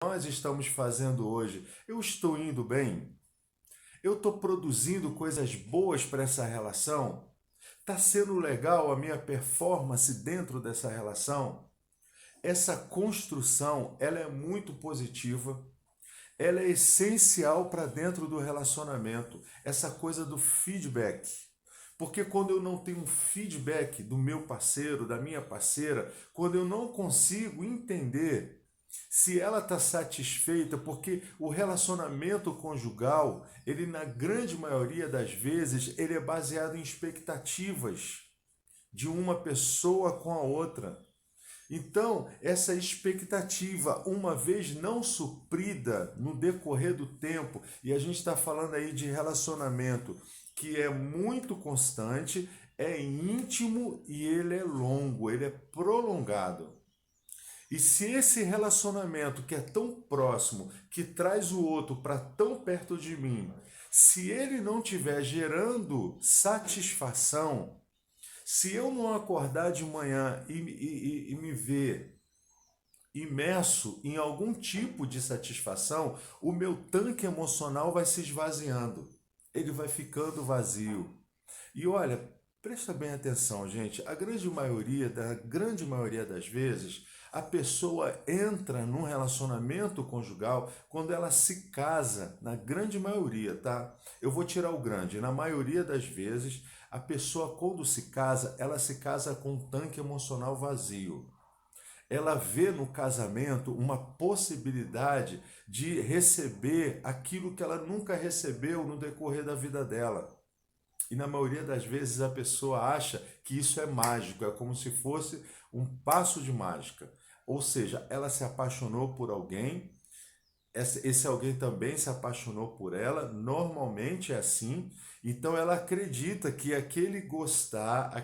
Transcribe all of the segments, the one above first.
nós estamos fazendo hoje, eu estou indo bem? Eu estou produzindo coisas boas para essa relação? Está sendo legal a minha performance dentro dessa relação? Essa construção, ela é muito positiva, ela é essencial para dentro do relacionamento, essa coisa do feedback. Porque quando eu não tenho um feedback do meu parceiro, da minha parceira, quando eu não consigo entender se ela está satisfeita, porque o relacionamento conjugal, ele na grande maioria das vezes, ele é baseado em expectativas de uma pessoa com a outra. Então, essa expectativa, uma vez não suprida no decorrer do tempo, e a gente está falando aí de relacionamento que é muito constante, é íntimo e ele é longo, ele é prolongado. E se esse relacionamento que é tão próximo, que traz o outro para tão perto de mim, se ele não estiver gerando satisfação, se eu não acordar de manhã e me ver imerso em algum tipo de satisfação, o meu tanque emocional vai se esvaziando, ele vai ficando vazio. E olha, presta bem atenção, gente. Da grande maioria das vezes, a pessoa entra num relacionamento conjugal quando ela se casa, na grande maioria, tá? Eu vou tirar o grande. Na maioria das vezes, a pessoa quando se casa, ela se casa com um tanque emocional vazio. Ela vê no casamento uma possibilidade de receber aquilo que ela nunca recebeu no decorrer da vida dela. E na maioria das vezes a pessoa acha que isso é mágico, é como se fosse um passo de mágica. Ou seja, ela se apaixonou por alguém, esse alguém também se apaixonou por ela, normalmente é assim, então ela acredita que aquele gostar,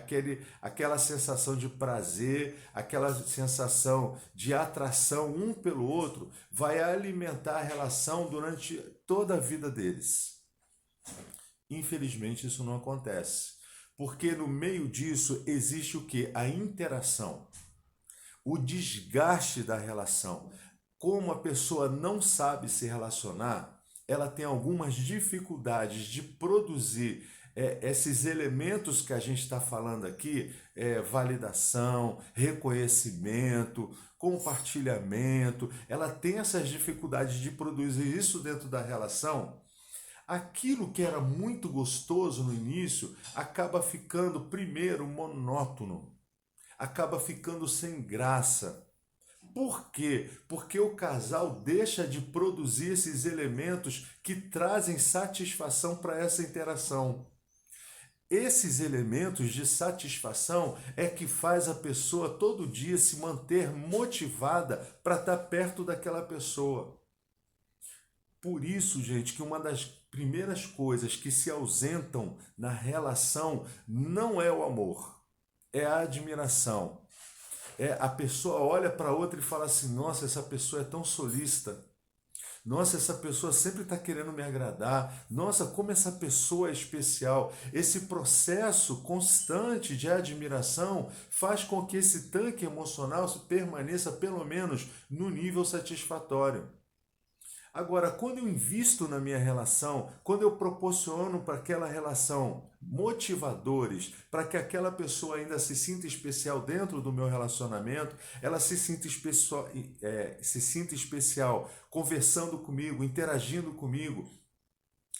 aquela sensação de prazer, aquela sensação de atração um pelo outro, vai alimentar a relação durante toda a vida deles. Infelizmente isso não acontece, porque no meio disso existe o que? A interação, o desgaste da relação. Como a pessoa não sabe se relacionar, ela tem algumas dificuldades de produzir esses elementos que a gente está falando aqui, validação, reconhecimento, compartilhamento, ela tem essas dificuldades de produzir isso dentro da relação. Aquilo que era muito gostoso no início acaba ficando, primeiro, monótono, acaba ficando sem graça. Por quê? Porque o casal deixa de produzir esses elementos que trazem satisfação para essa interação. Esses elementos de satisfação é que faz a pessoa todo dia se manter motivada para estar perto daquela pessoa. Por isso, gente, que uma das primeiras coisas que se ausentam na relação não é o amor, é a admiração. A pessoa olha para outra e fala assim: nossa, essa pessoa é tão solícita. Nossa, essa pessoa sempre está querendo me agradar. Nossa, como essa pessoa é especial. Esse processo constante de admiração faz com que esse tanque emocional permaneça pelo menos no nível satisfatório. Agora, quando eu invisto na minha relação, quando eu proporciono para aquela relação motivadores, para que aquela pessoa ainda se sinta especial dentro do meu relacionamento, ela se sinta especial conversando comigo, interagindo comigo,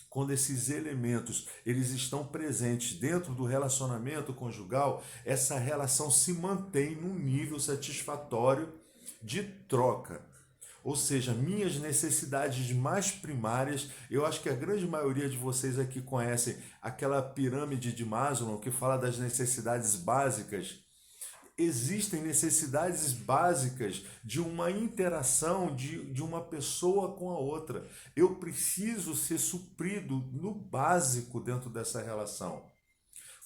quando esses elementos eles estão presentes dentro do relacionamento conjugal, essa relação se mantém num nível satisfatório de troca. Ou seja, minhas necessidades mais primárias, eu acho que a grande maioria de vocês aqui conhecem aquela pirâmide de Maslow que fala das necessidades básicas. Existem necessidades básicas de uma interação de uma pessoa com a outra. Eu preciso ser suprido no básico dentro dessa relação.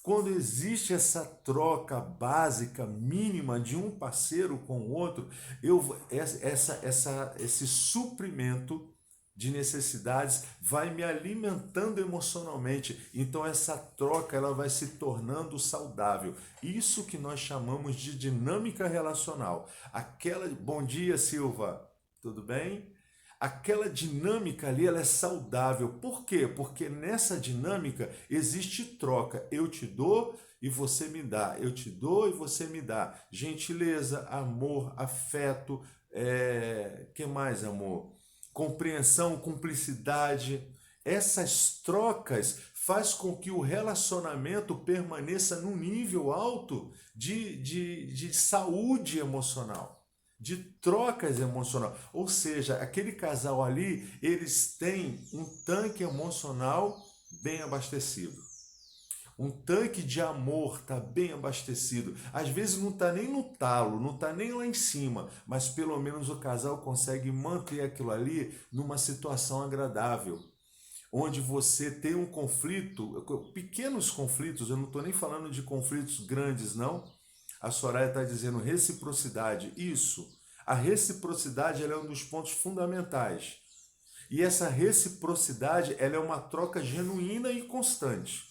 Quando existe essa troca básica, mínima de um parceiro com o outro, esse suprimento de necessidades vai me alimentando emocionalmente. Então essa troca ela vai se tornando saudável. Isso que nós chamamos de dinâmica relacional. Bom dia, Silva. Tudo bem? aquela dinâmica ali ela é saudável. Por quê? Porque nessa dinâmica existe troca. Eu te dou e você me dá. Eu te dou e você me dá. Gentileza, amor, afeto, que mais, amor? Compreensão, cumplicidade. Essas trocas faz com que o relacionamento permaneça num nível alto de saúde emocional, de trocas emocionais. Ou seja, aquele casal ali, eles têm um tanque emocional bem abastecido. Um tanque de amor está bem abastecido. Às vezes não está nem no talo, não está nem lá em cima, mas pelo menos o casal consegue manter aquilo ali numa situação agradável. Onde você tem um conflito, pequenos conflitos, eu não estou nem falando de conflitos grandes, não. A Soraya está dizendo reciprocidade. Isso. A reciprocidade ela é um dos pontos fundamentais. E essa reciprocidade ela é uma troca genuína e constante.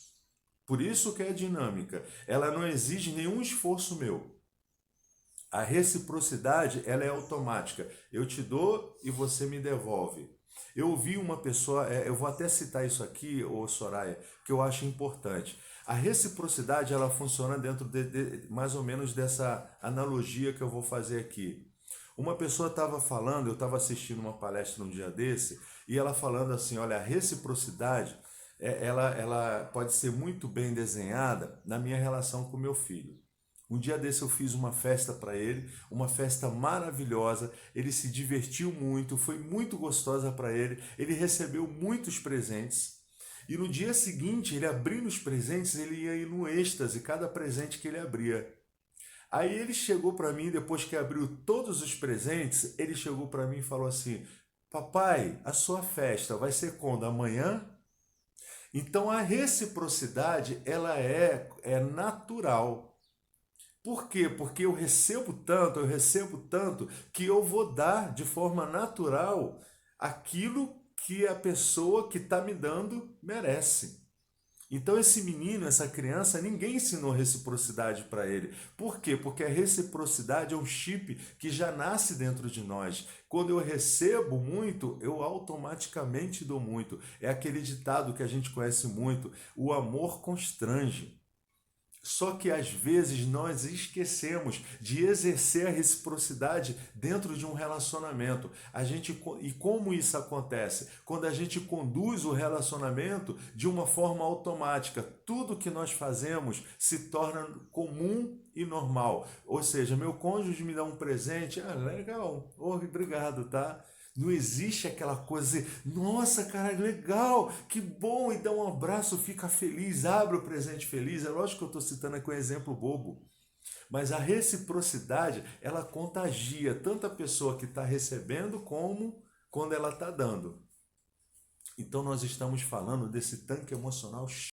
Por isso que é dinâmica. Ela não exige nenhum esforço meu. A reciprocidade ela é automática. Eu te dou e você me devolve. Eu ouvi uma pessoa, eu vou até citar isso aqui, ô Soraya, que eu acho importante. A reciprocidade ela funciona dentro de mais ou menos dessa analogia que eu vou fazer aqui. Uma pessoa estava falando, eu estava assistindo uma palestra um dia desse, e ela falando assim, olha, a reciprocidade, ela pode ser muito bem desenhada na minha relação com meu filho. Um dia desse eu fiz uma festa para ele, uma festa maravilhosa. Ele se divertiu muito, foi muito gostosa para ele. Ele recebeu muitos presentes. E no dia seguinte, ele abrindo os presentes, ele ia ir no êxtase, cada presente que ele abria. Aí ele chegou para mim, depois que abriu todos os presentes, ele chegou para mim e falou assim: Papai, a sua festa vai ser quando? Amanhã? Então a reciprocidade, ela é natural. Por quê? Porque eu recebo tanto, que eu vou dar de forma natural aquilo que a pessoa que está me dando merece. Então esse menino, essa criança, ninguém ensinou reciprocidade para ele. Por quê? Porque a reciprocidade é um chip que já nasce dentro de nós. Quando eu recebo muito, eu automaticamente dou muito. É aquele ditado que a gente conhece muito: o amor constrange. Só que às vezes nós esquecemos de exercer a reciprocidade dentro de um relacionamento. E como isso acontece? Quando a gente conduz o relacionamento de uma forma automática. Tudo que nós fazemos se torna comum e normal. Ou seja, meu cônjuge me dá um presente, legal, obrigado, tá? Não existe aquela coisa assim, nossa, cara, legal, que bom, e dá um abraço, fica feliz, abre o presente feliz. É lógico que eu estou citando aqui um exemplo bobo, mas a reciprocidade, ela contagia tanto a pessoa que está recebendo como quando ela está dando. Então nós estamos falando desse tanque emocional